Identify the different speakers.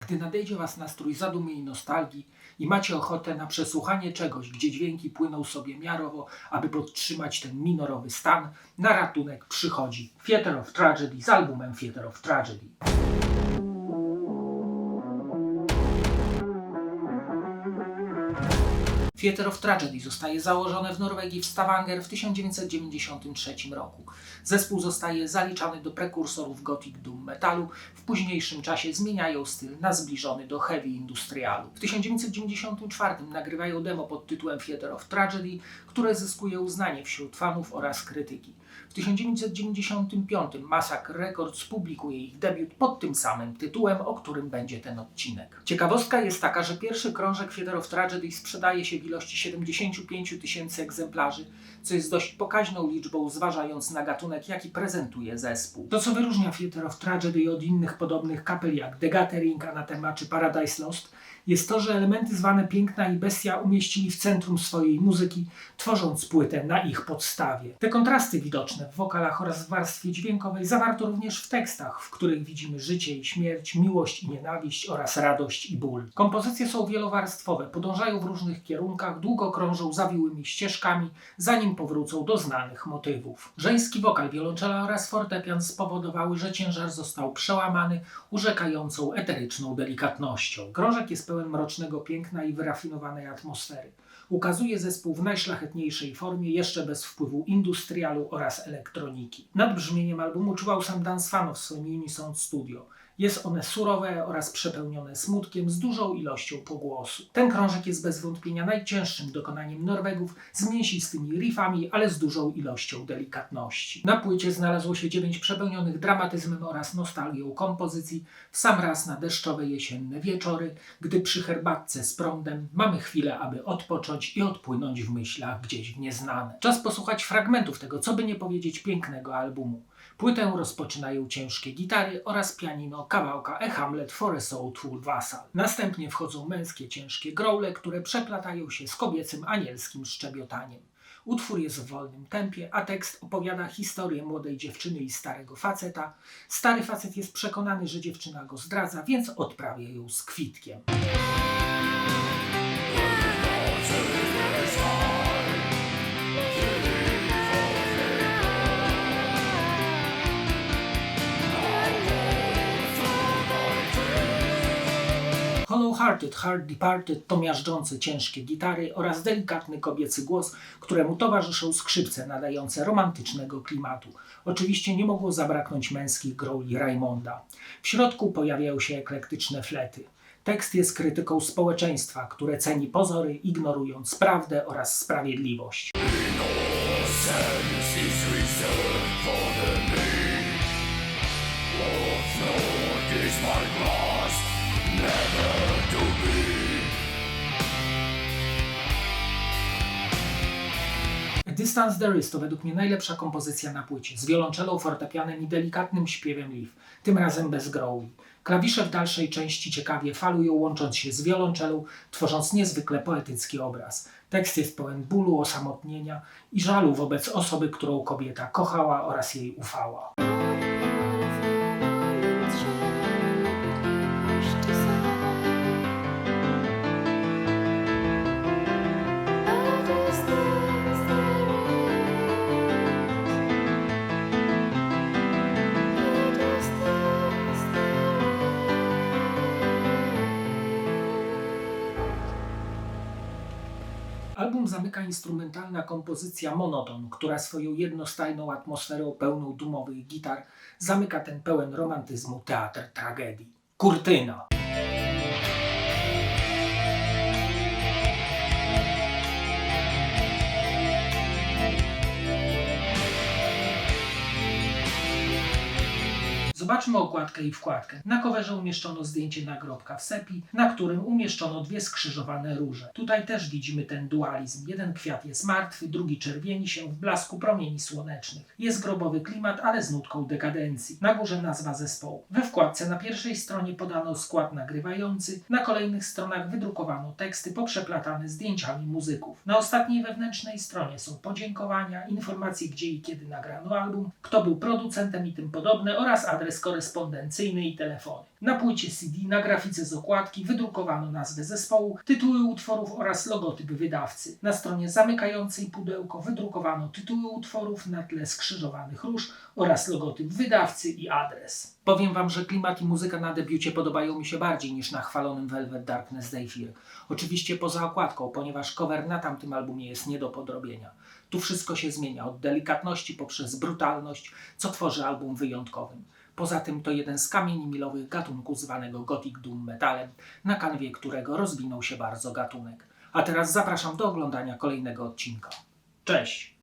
Speaker 1: Gdy nadejdzie Was nastrój zadumy i nostalgii i macie ochotę na przesłuchanie czegoś, gdzie dźwięki płyną sobie miarowo, aby podtrzymać ten minorowy stan, na ratunek przychodzi Theatre of Tragedy z albumem Theatre of Tragedy. Theatre of Tragedy zostaje założone w Norwegii w Stavanger w 1993 roku. Zespół zostaje zaliczany do prekursorów gothic doom metalu, w późniejszym czasie zmieniają styl na zbliżony do heavy industrialu. W 1994 nagrywają demo pod tytułem Theatre of Tragedy, które zyskuje uznanie wśród fanów oraz krytyki. W 1995 Massacre Records publikuje ich debiut pod tym samym tytułem, o którym będzie ten odcinek. Ciekawostka jest taka, że pierwszy krążek Theatre of Tragedy sprzedaje się w ilości 75 000 egzemplarzy, co jest dość pokaźną liczbą, zważając na gatunek, jaki prezentuje zespół. To, co wyróżnia Theatre of Tragedy od innych podobnych kapel jak The Gathering, Anathema czy Paradise Lost, jest to, że elementy zwane Piękna i Bestia umieścili w centrum swojej muzyki, tworząc płytę na ich podstawie. Te kontrasty widoczne w wokalach oraz w warstwie dźwiękowej zawarto również w tekstach, w których widzimy życie i śmierć, miłość i nienawiść oraz radość i ból. Kompozycje są wielowarstwowe, podążają w różnych kierunkach, długo krążą zawiłymi ścieżkami, zanim powrócą do znanych motywów. Żeński wokal, wiolonczela oraz fortepian spowodowały, że ciężar został przełamany urzekającą eteryczną delikatnością. Krążek jest pełen mrocznego piękna i wyrafinowanej atmosfery. Ukazuje zespół w najszlachetniejszej formie, jeszcze bez wpływu industrialu oraz elektroniki. Nad brzmieniem albumu czuwał sam Dan Svano w swoim Unison Studio. Jest one surowe oraz przepełnione smutkiem z dużą ilością pogłosu. Ten krążek jest bez wątpienia najcięższym dokonaniem Norwegów z mięsistymi riffami, ale z dużą ilością delikatności. Na płycie znalazło się 9 przepełnionych dramatyzmem oraz nostalgią kompozycji w sam raz na deszczowe jesienne wieczory, gdy przy herbatce z prądem mamy chwilę, aby odpocząć i odpłynąć w myślach gdzieś w nieznane. Czas posłuchać fragmentów tego, co by nie powiedzieć, pięknego albumu. Płytę rozpoczynają ciężkie gitary oraz pianino kawałka A Hamlet for a Soulful Vassal. Następnie wchodzą męskie ciężkie growle, które przeplatają się z kobiecym anielskim szczebiotaniem. Utwór jest w wolnym tempie, a tekst opowiada historię młodej dziewczyny i starego faceta. Stary facet jest przekonany, że dziewczyna go zdradza, więc odprawia ją z kwitkiem. Hollow Hearted, Heart Departed to miażdżące ciężkie gitary oraz delikatny kobiecy głos, któremu towarzyszą skrzypce nadające romantycznego klimatu. Oczywiście nie mogło zabraknąć męskich growli Raymonda. W środku pojawiają się eklektyczne flety. Tekst jest krytyką społeczeństwa, które ceni pozory, ignorując prawdę oraz sprawiedliwość. A Distance There Is to według mnie najlepsza kompozycja na płycie, z wiolonczelą, fortepianem i delikatnym śpiewem Liv, tym razem bez growli. Klawisze w dalszej części ciekawie falują, łącząc się z wiolonczelą, tworząc niezwykle poetycki obraz. Tekst jest pełen bólu, osamotnienia i żalu wobec osoby, którą kobieta kochała oraz jej ufała. Album zamyka instrumentalna kompozycja Monoton, która swoją jednostajną atmosferą pełną dumowych gitar zamyka ten pełen romantyzmu teatr tragedii. Kurtyna! Zobaczmy okładkę i wkładkę. Na coverze umieszczono zdjęcie nagrobka w sepi, na którym umieszczono 2 skrzyżowane róże. Tutaj też widzimy ten dualizm. Jeden kwiat jest martwy, drugi czerwieni się w blasku promieni słonecznych. Jest grobowy klimat, ale z nutką dekadencji. Na górze nazwa zespołu. We wkładce na pierwszej stronie podano skład nagrywający, na kolejnych stronach wydrukowano teksty poprzeplatane zdjęciami muzyków. Na ostatniej wewnętrznej stronie są podziękowania, informacje gdzie i kiedy nagrano album, kto był producentem i tym podobne oraz adres adres korespondencyjny i telefony. Na płycie CD na grafice z okładki wydrukowano nazwę zespołu, tytuły utworów oraz logotyp wydawcy. Na stronie zamykającej pudełko wydrukowano tytuły utworów na tle skrzyżowanych róż oraz logotyp wydawcy i adres. Powiem wam, że klimat i muzyka na debiucie podobają mi się bardziej niż na chwalonym Velvet Darkness Zephyr. Oczywiście poza okładką, ponieważ cover na tamtym albumie jest nie do podrobienia. Tu wszystko się zmienia, od delikatności poprzez brutalność, co tworzy album wyjątkowym. Poza tym to jeden z kamieni milowych gatunku zwanego Gothic Doom Metalem, na kanwie którego rozwinął się bardzo gatunek. A teraz zapraszam do oglądania kolejnego odcinka. Cześć!